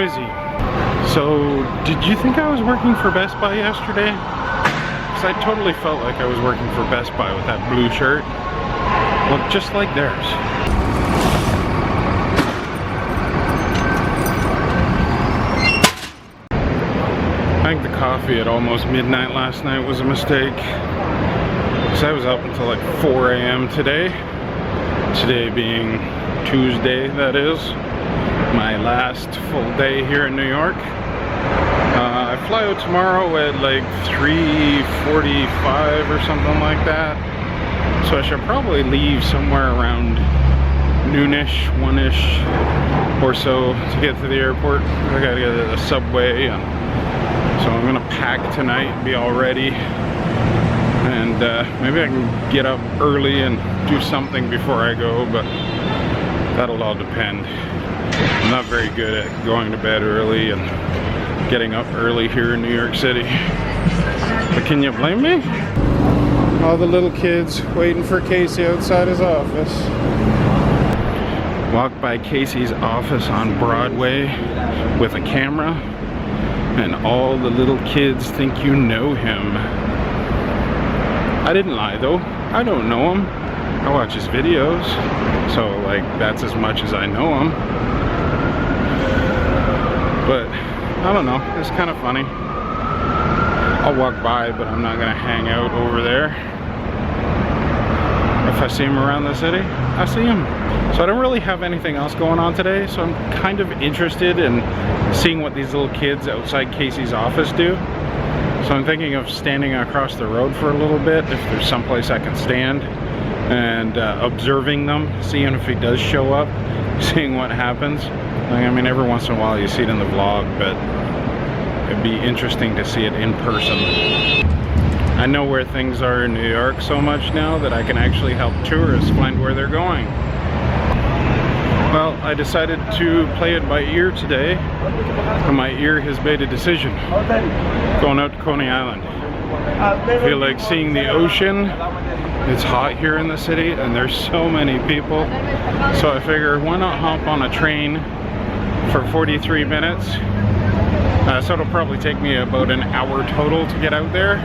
noisy. So, did you think I was working for Best Buy yesterday? Because I totally felt like I was working for Best Buy with that blue shirt. Looked just like theirs. I think the coffee at almost midnight last night was a mistake. Because I was up until like 4 a.m. today. Today being Tuesday, that is. My last full day here in New York. I fly out tomorrow at like 3:45 or something like that. So I should probably leave somewhere around noonish, 1-ish or so to get to the airport. I gotta get to the subway, and so I'm gonna pack tonight and be all ready. And maybe I can get up early and do something before I go, but that'll all depend. I'm not very good at going to bed early and getting up early here in New York City. But can you blame me? All the little kids waiting for Casey outside his office. Walk by Casey's office on Broadway with a camera, and all the little kids think you know him. I didn't lie though. I don't know him. I watch his videos, so like that's as much as I know him. But I don't know, it's kind of funny. I'll walk by, but I'm not gonna hang out over there. If I see him around the city, I see him. So I don't really have anything else going on today, so I'm kind of interested in seeing what these little kids outside Casey's office do. So I'm thinking of standing across the road for a little bit, if there's someplace I can stand, and observing them, seeing if he does show up, seeing what happens. Like, I mean, every once in a while you see it in the vlog, but it'd be interesting to see it in person. I know where things are in New York so much now that I can actually help tourists find where they're going. Well, I decided to play it by ear today, and my ear has made a decision. Going out to Coney Island. I feel like seeing the ocean. It's hot here in the city and there's so many people. So I figure, why not hop on a train for 43 minutes. So it'll probably take me about an hour total to get out there.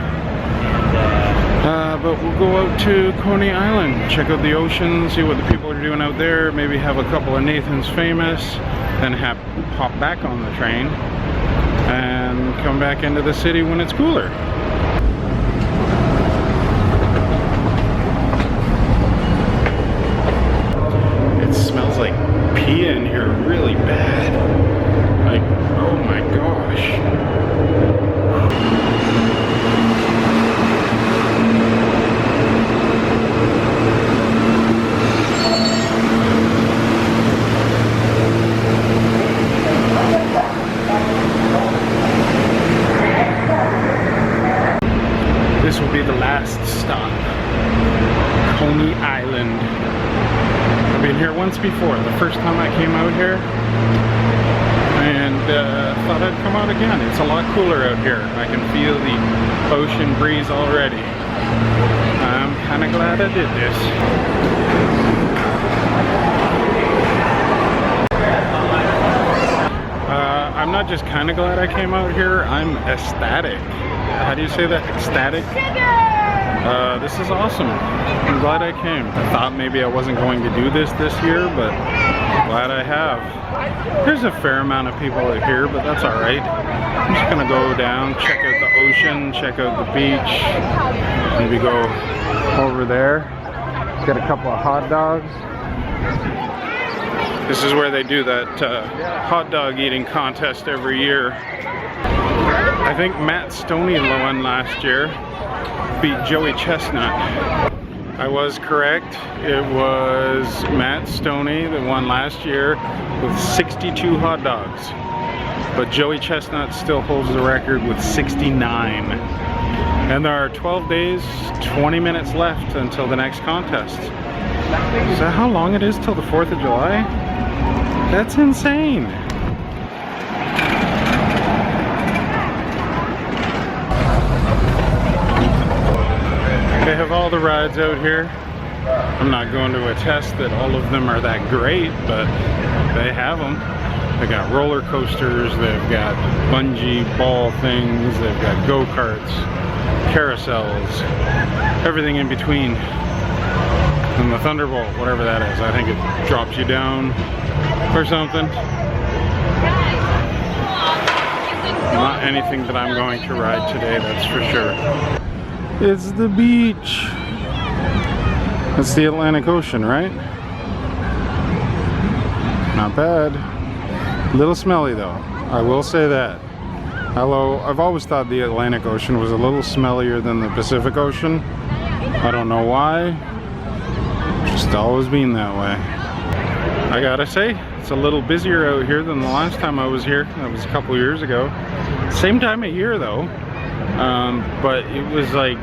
But we'll go out to Coney Island, check out the ocean, see what the people are doing out there, maybe have a couple of Nathan's Famous, then hop back on the train and come back into the city when it's cooler. It smells like pee in here really bad. Like, oh my gosh. This will be the last stop. Coney Island. I've been here once before, the first time I came out here, and thought I'd come out again. It's a lot cooler out here. I can feel the ocean breeze already. I'm kind of glad I did this. I'm not just kind of glad I came out here, I'm ecstatic. How do you say that? Ecstatic? This is awesome. I'm glad I came. I thought maybe I wasn't going to do this year, but I'm glad I have. There's a fair amount of people out here, but that's alright. I'm just gonna go down, check out the ocean, check out the beach, maybe go over there, get a couple of hot dogs. This is where they do that hot dog eating contest every year. I think Matt Stoney won last year, beat Joey Chestnut. I was correct. It was Matt Stoney that won last year with 62 hot dogs. But Joey Chestnut still holds the record with 69. And there are 12 days, 20 minutes left until the next contest. Is that how long it is till the 4th of July? That's insane. They have all the rides out here. I'm not going to attest that all of them are that great, but they have them. They got roller coasters, they've got bungee ball things, they've got go-karts, carousels, everything in between. And the Thunderbolt, whatever that is, I think it drops you down or something. Not anything that I'm going to ride today, that's for sure. It's the beach. It's the Atlantic Ocean, right? Not bad. A little smelly though, I will say that. Although I've always thought the Atlantic Ocean was a little smellier than the Pacific Ocean. I don't know why. Just always been that way. I gotta say, it's a little busier out here than the last time I was here. That was a couple years ago. Same time of year though. But it was like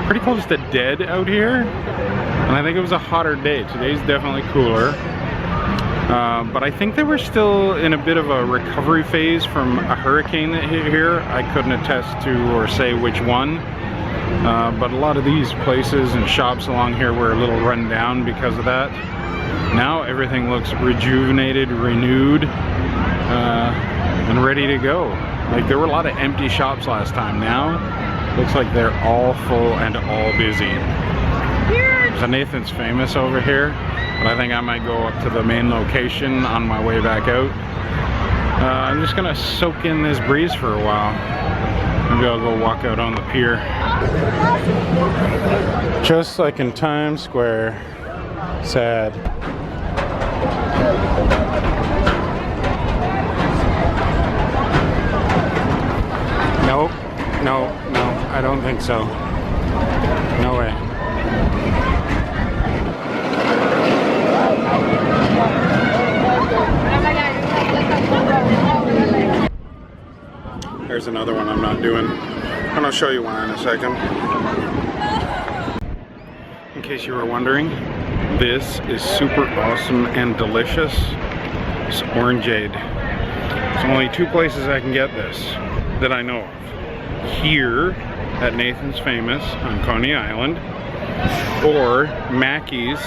pretty close to dead out here. And I think it was a hotter day. Today's definitely cooler. But I think they were still in a bit of a recovery phase from a hurricane that hit here. I couldn't attest to or say which one. But a lot of these places and shops along here were a little run down because of that. Now everything looks rejuvenated, renewed, and ready to go. Like there were a lot of empty shops last time. Now looks like they're all full and all busy. There's a Nathan's Famous over here, but I think I might go up to the main location on my way back out. I'm just gonna soak in this breeze for a while. Maybe I'll go walk out on the pier. Just like in Times Square. Sad. Nope. No, I don't think so. No way. There's another one I'm not doing. And I'll show you one in a second. In case you were wondering, this is super awesome and delicious. It's Orangeade. There's only two places I can get this that I know of. Here at Nathan's Famous on Coney Island, or Mackey's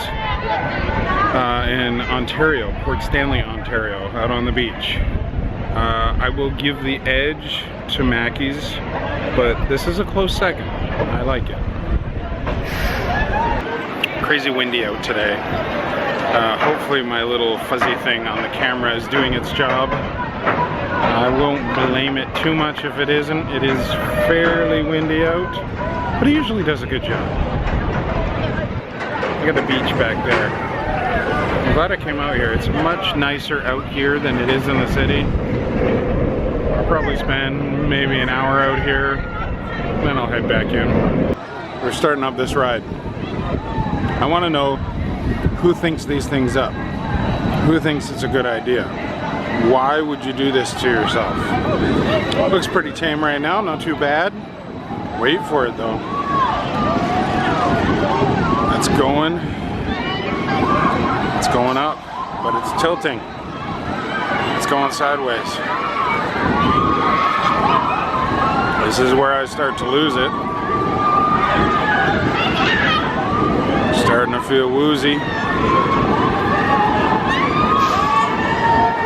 in Ontario, Port Stanley, Ontario, out on the beach. I will give the edge to Mackey's, but this is a close second. I like it. Crazy windy out today. Hopefully my little fuzzy thing on the camera is doing its job. I won't blame it too much if it isn't. It is fairly windy out, but it usually does a good job. Look at the beach back there. I'm glad I came out here. It's much nicer out here than it is in the city. I'll probably spend maybe an hour out here, then I'll head back in. We're starting up this ride. I want to know who thinks these things up. Who thinks it's a good idea? Why would you do this to yourself? Looks pretty tame right now, not too bad. Wait for it though. It's going up, but it's tilting. It's going sideways. This is where I start to lose it. Starting to feel woozy.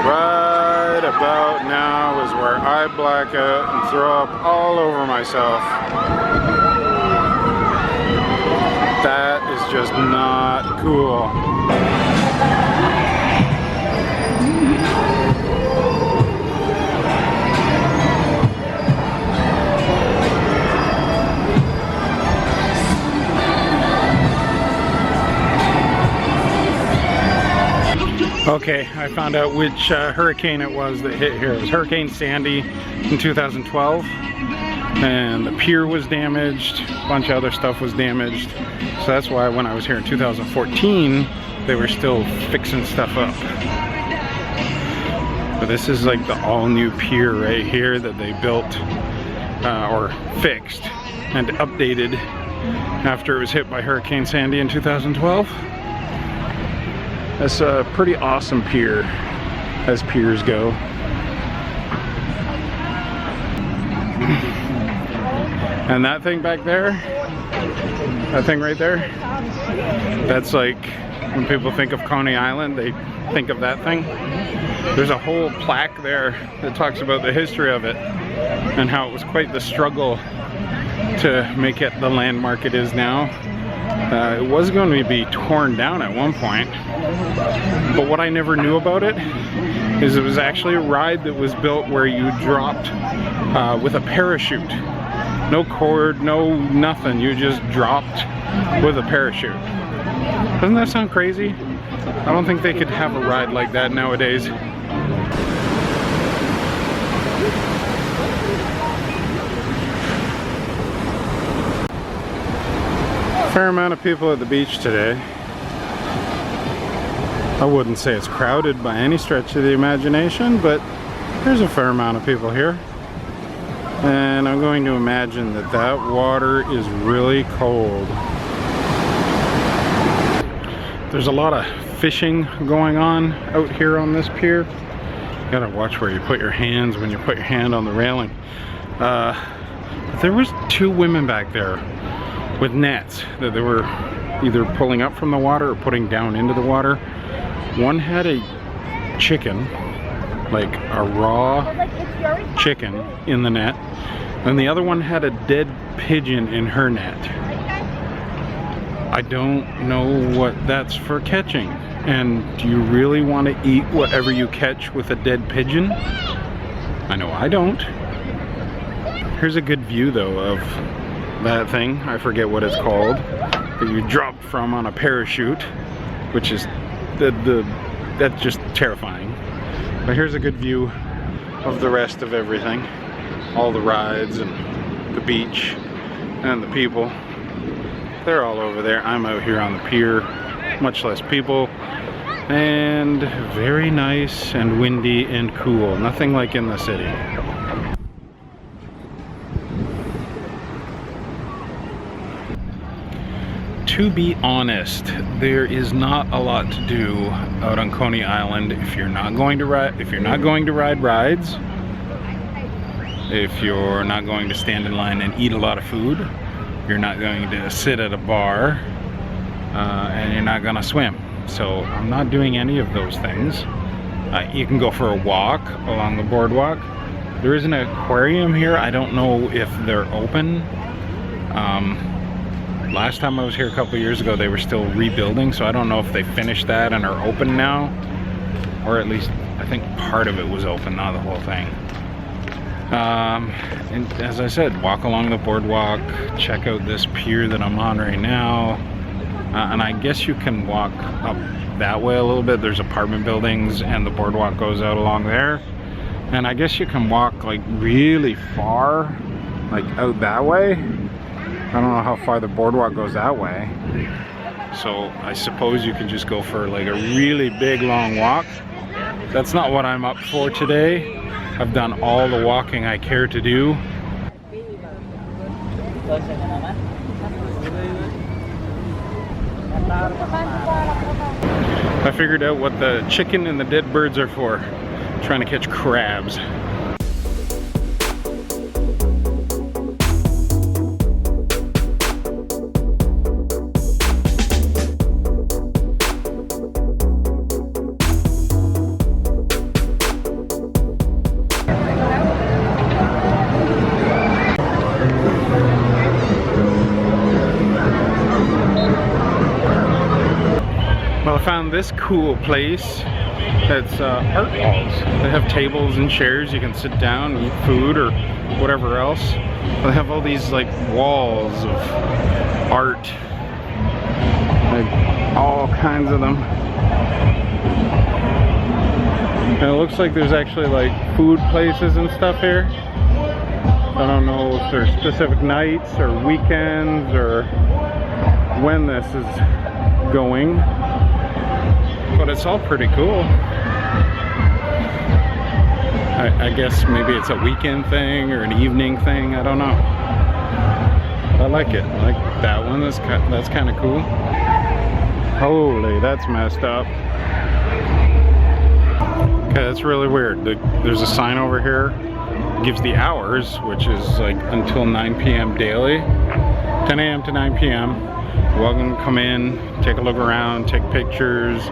Right about now is where I black out and throw up all over myself. That is just not cool. Okay, I found out which hurricane it was that hit here. It was Hurricane Sandy in 2012, and the pier was damaged, a bunch of other stuff was damaged. So that's why when I was here in 2014, they were still fixing stuff up. But this is like the all-new pier right here that they built or fixed and updated after it was hit by Hurricane Sandy in 2012. That's a pretty awesome pier, as piers go. And that thing back there, that thing right there, that's like, when people think of Coney Island, they think of that thing. There's a whole plaque there that talks about the history of it and how it was quite the struggle to make it the landmark it is now. It was going to be torn down at one point, but what I never knew about it is it was actually a ride that was built where you dropped with a parachute. No cord, no nothing, you just dropped with a parachute. Doesn't that sound crazy? I don't think they could have a ride like that nowadays. Fair amount of people at the beach today. I wouldn't say it's crowded by any stretch of the imagination, but there's a fair amount of people here. And I'm going to imagine that that water is really cold. There's a lot of fishing going on out here on this pier. You gotta watch where you put your hands when you put your hand on the railing. But there was 2 women back there with nets that they were either pulling up from the water or putting down into the water. One had a chicken, like a raw chicken in the net, and the other one had a dead pigeon in her net. I don't know what that's for catching. And do you really want to eat whatever you catch with a dead pigeon? I know I don't. Here's a good view though of that thing. I forget what it's called, that you drop from on a parachute, which is that's just terrifying. But here's a good view of the rest of everything. All the rides and the beach and the people. They're all over there. I'm out here on the pier, much less people, and very nice and windy and cool. Nothing like in the city. To be honest, there is not a lot to do out on Coney Island if you're not going to ride. If you're not going to ride rides, if you're not going to stand in line and eat a lot of food, you're not going to sit at a bar, and you're not going to swim. So I'm not doing any of those things. You can go for a walk along the boardwalk. There is an aquarium here. I don't know if they're open. Last time I was here a couple years ago, they were still rebuilding, so I don't know if they finished that and are open now, or at least I think part of it was open, not the whole thing. And as I said, walk along the boardwalk, check out this pier that I'm on right now, and I guess you can walk up that way a little bit. There's apartment buildings and the boardwalk goes out along there, and I guess you can walk like really far, like out that way. I don't know how far the boardwalk goes that way, so I suppose you can just go for like a really big long walk. That's not what I'm up for today. I've done all the walking I care to do. I figured out what the chicken and the dead birds are for. I'm trying to catch crabs. Well, I found this cool place that's art walls. They have tables and chairs. You can sit down and eat food or whatever else. They have all these like walls of art, like all kinds of them. And it looks like there's actually like food places and stuff here. I don't know if there's specific nights or weekends or when this is going, but it's all pretty cool. I guess maybe it's a weekend thing or an evening thing, I don't know. I like it. I like that one. That's kind of cool. Holy, that's messed up. Okay, that's really weird. There's a sign over here. It gives the hours, which is like until 9 p.m. daily. 10 a.m. to 9 p.m. Welcome to come in, take a look around, take pictures,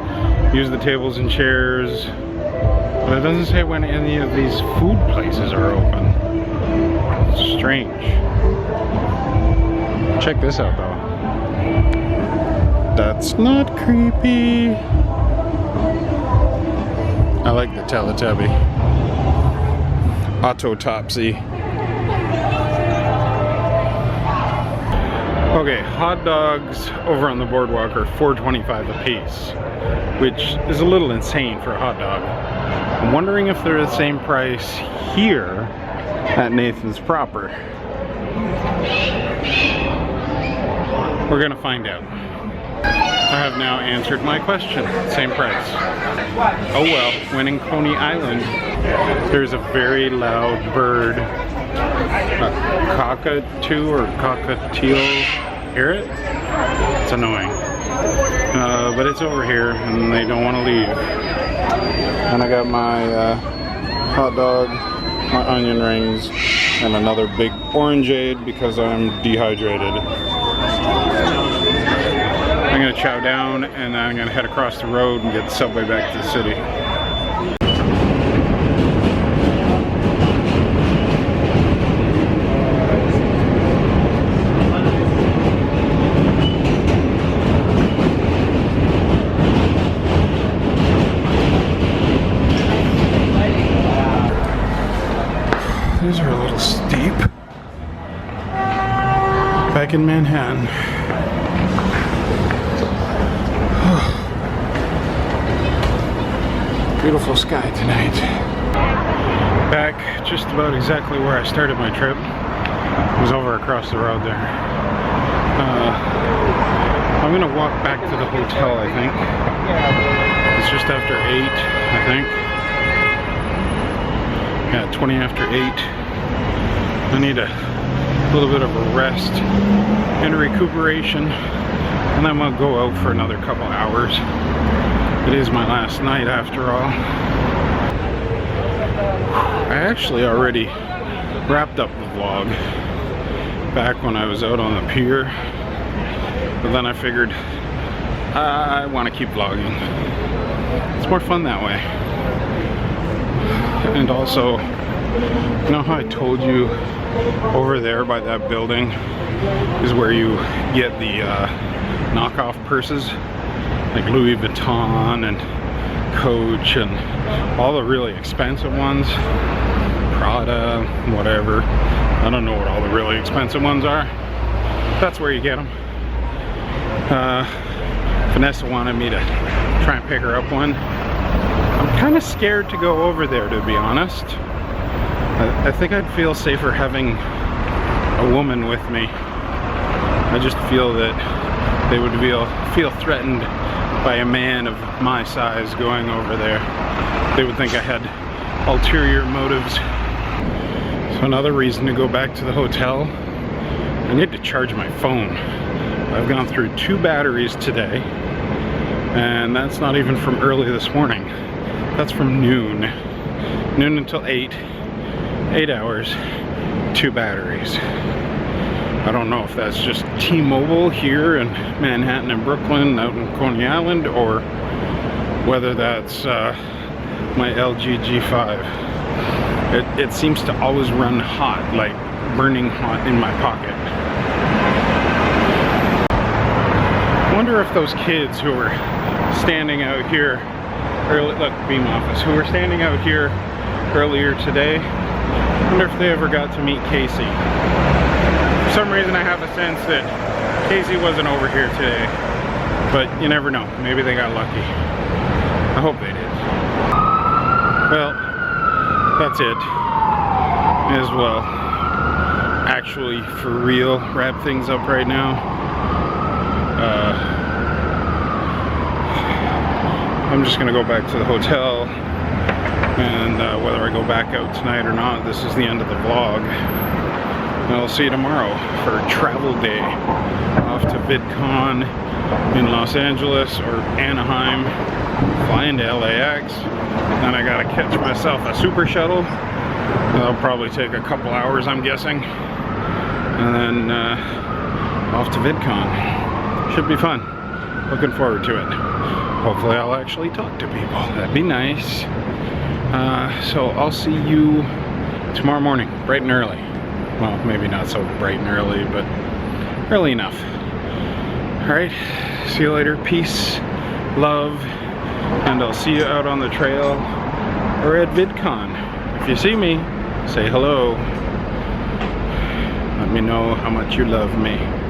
use the tables and chairs. But it doesn't say when any of these food places are open. It's strange. Check this out though. That's not creepy. I like the Teletubby. Autopsy. Okay, hot dogs over on the boardwalk are $4.25 a piece, which is a little insane for a hot dog. I'm wondering if they're the same price here at Nathan's Proper. We're gonna find out. I have now answered my question. Same price. Oh well, when in Coney Island, there's a very loud bird. A cockatoo or cockatiel. Hear it? It's annoying. But it's over here and they don't want to leave. And I got my hot dog, my onion rings, and another big Orangeade because I'm dehydrated. I'm gonna chow down and then I'm gonna head across the road and get the subway back to the city. These are a little steep. Back in Manhattan. Beautiful sky tonight. Back just about exactly where I started my trip. It was over across the road there. I'm gonna walk back to the hotel, I think. It's just after 8, I think. Yeah, 20 after 8. I need a little bit of a rest and recuperation, and then I'll go out for another couple hours. It is my last night after all. I actually already wrapped up the vlog back when I was out on the pier, but then I figured I want to keep vlogging. It's more fun that way. And also, you know how I told you over there by that building is where you get the knockoff purses, like Louis Vuitton and Coach and all the really expensive ones, Prada, whatever. I don't know what all the really expensive ones are. That's where you get them. Vanessa wanted me to try and pick her up one. I'm kind of scared to go over there, to be honest. I think I'd feel safer having a woman with me. I just feel that they would feel threatened by a man of my size going over there. They would think I had ulterior motives. So another reason to go back to the hotel, I need to charge my phone. I've gone through 2 batteries today, and that's not even from early this morning. That's from noon until 8 hours, 2 batteries. I don't know if that's just T-Mobile here in Manhattan and Brooklyn, out in Coney Island, or whether that's my LG G5. It seems to always run hot, like burning hot in my pocket. I wonder if those kids who were standing out here early, look, beam office, who were standing out here earlier today, I wonder if they ever got to meet Casey. For some reason I have a sense that Casey wasn't over here today, but you never know, maybe they got lucky. I hope they did. Well, that's it. May as well actually, for real, wrap things up right now. I'm just gonna go back to the hotel, and whether I go back out tonight or not, this is the end of the vlog. And I'll see you tomorrow for travel day off to VidCon in Los Angeles or Anaheim, flying to LAX. Then I gotta catch myself a super shuttle. That'll probably take a couple hours, I'm guessing. And then off to VidCon. Should be fun. Looking forward to it. Hopefully I'll actually talk to people. That'd be nice. So I'll see you tomorrow morning, bright and early. Well, maybe not so bright and early, but early enough. Alright, see you later. Peace, love, and I'll see you out on the trail or at VidCon. If you see me, say hello. Let me know how much you love me.